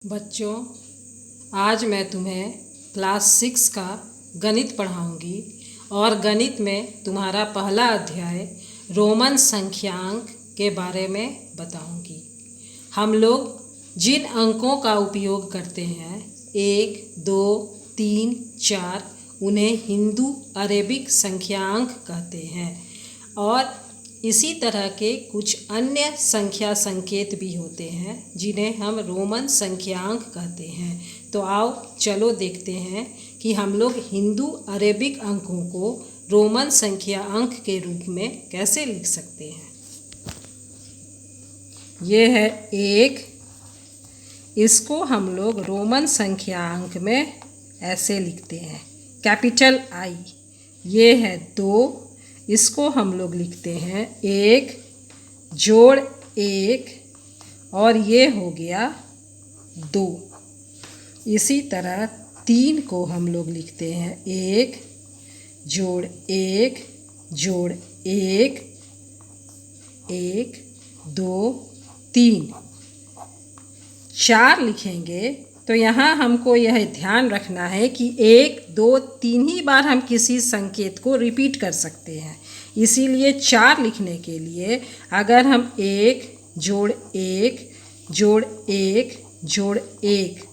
बच्चों, आज मैं तुम्हें क्लास 6 का गणित पढ़ाऊंगी और गणित में तुम्हारा पहला अध्याय रोमन संख्यांक के बारे में बताऊंगी। हम लोग जिन अंकों का उपयोग करते हैं 1, 2, 3, 4 उन्हें हिंदू अरेबिक संख्यांक कहते हैं और इसी तरह के कुछ अन्य संख्या संकेत भी होते हैं जिन्हें हम रोमन संख्यांक कहते हैं। तो आओ चलो देखते हैं कि हम लोग हिंदू अरेबिक अंकों को रोमन संख्या अंक के रूप में कैसे लिख सकते हैं। ये है 1, इसको हम लोग रोमन संख्या अंक में ऐसे लिखते हैं कैपिटल I। ये है 2, इसको हम लोग लिखते हैं 1 जोड़ 1 और ये हो गया 2। इसी तरह 3 को हम लोग लिखते हैं 1 जोड़ 1 जोड़ 1 1 2 3। 4 लिखेंगे तो यहाँ हमको यह ध्यान रखना है कि 1 2 3 ही बार हम किसी संकेत को रिपीट कर सकते हैं। इसीलिए 4 लिखने के लिए अगर हम 1 जोड़ 1 जोड़ 1 जोड़ 1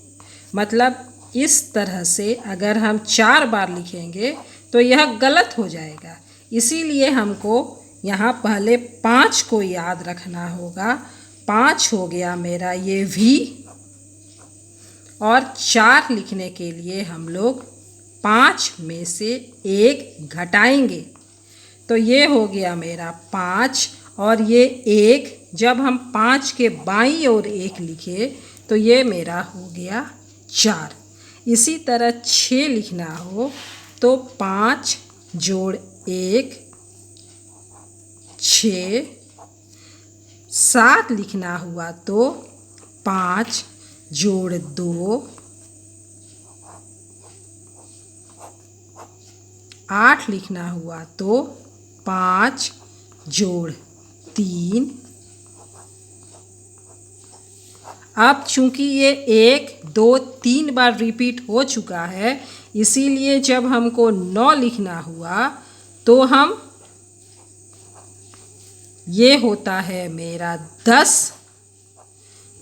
मतलब इस तरह से अगर हम 4 बार लिखेंगे तो यह गलत हो जाएगा। इसीलिए हमको यहाँ पहले 5 को याद रखना होगा। 5 हो गया मेरा ये V और 4 लिखने के लिए हम लोग 5 में से 1 घटाएंगे तो ये हो गया मेरा 5 और ये 1 जब हम 5 के बाईं ओर 1 लिखे तो ये मेरा हो गया 4। इसी तरह 6 लिखना हो तो 5 जोड़ 1 6। 7 लिखना हुआ तो 5 जोड़ 2। 8 लिखना हुआ तो 5 जोड़ 3। अब चूंकि ये 1 2 3 बार रिपीट हो चुका है इसीलिए जब हमको 9 लिखना हुआ तो हम ये होता है मेरा 10।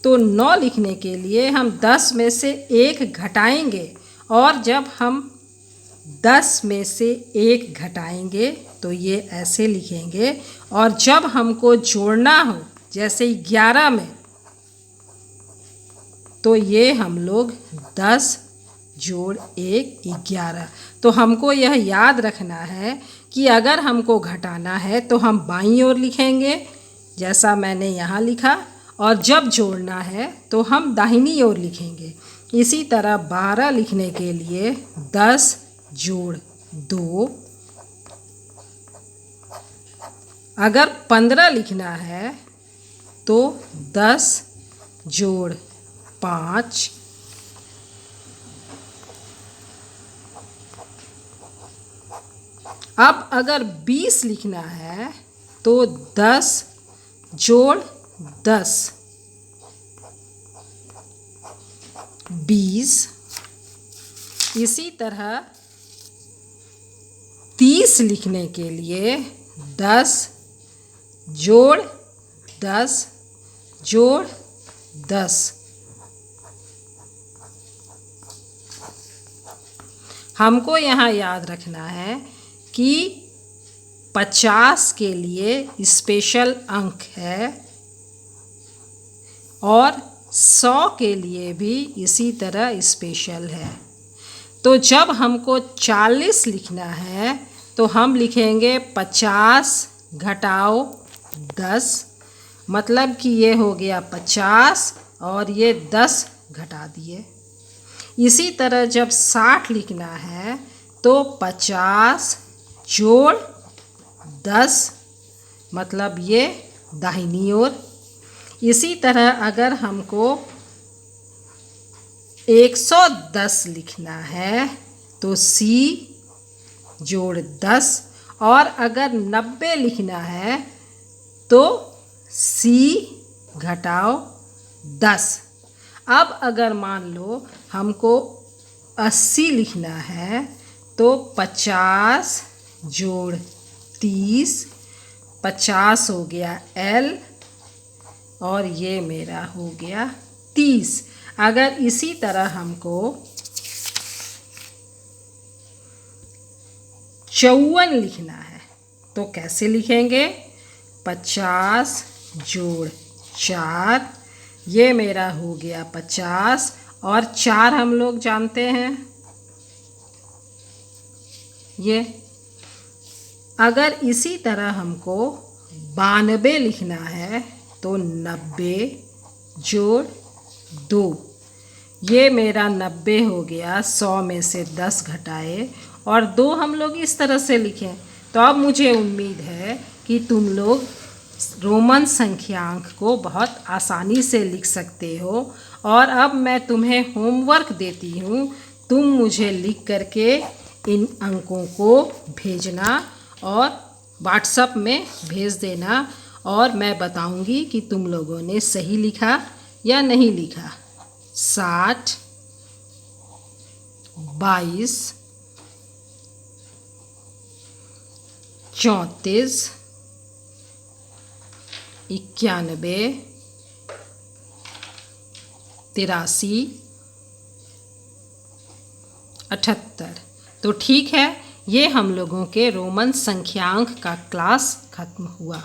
तो 9 लिखने के लिए हम 10 में से 1 घटाएंगे और जब हम 10 में से 1 घटाएंगे तो ये ऐसे लिखेंगे और जब हमको जोड़ना हो जैसे 11 में तो ये हम लोग 10 जोड़ 1 11। तो हमको यह याद रखना है कि अगर हमको घटाना है तो हम बाईं ओर लिखेंगे जैसा मैंने यहाँ लिखा और जब जोड़ना है तो हम दाहिनी ओर लिखेंगे। इसी तरह 12 लिखने के लिए 10 जोड़ 2। अगर 15 लिखना है तो 10 जोड़ 5। अब अगर 20 लिखना है तो 10 जोड़ 10 20। इसी तरह 30 लिखने के लिए 10 जोड़ 10 जोड़ 10। हमको यहाँ याद रखना है कि 50 के लिए स्पेशल अंक है और 100 के लिए भी इसी तरह स्पेशल है। तो जब हमको 40 लिखना है तो हम लिखेंगे 50 घटाओ 10 मतलब कि ये हो गया 50 और ये 10 घटा दिए। इसी तरह जब 60 लिखना है तो 50 जोड़ 10 मतलब ये दाहिनी ओर। इसी तरह अगर हमको 110 लिखना है तो C जोड़ 10 और अगर 90 लिखना है तो C घटाओ 10। अब अगर मान लो हमको 80 लिखना है तो 50 जोड़ 30, 50 हो गया L और ये मेरा हो गया 30। अगर इसी तरह हमको 54 लिखना है तो कैसे लिखेंगे? 50 जोड़ 4, ये मेरा हो गया 50 और 4 हम लोग जानते हैं ये। अगर इसी तरह हमको 92 लिखना है तो 90 जोड़ 2, ये मेरा 90 हो गया। 100 में से 10 घटाए और 2 हम लोग इस तरह से लिखें। तो अब मुझे उम्मीद है कि तुम लोग रोमन संख्यांक को बहुत आसानी से लिख सकते हो। और अब मैं तुम्हें होमवर्क देती हूँ, तुम मुझे लिख करके इन अंकों को भेजना और व्हाट्सएप में भेज देना और मैं बताऊंगी कि तुम लोगों ने सही लिखा या नहीं लिखा। 60, 22, 34, 91, 83, 78। तो ठीक है, ये हम लोगों के रोमन संख्यांक का क्लास खत्म हुआ।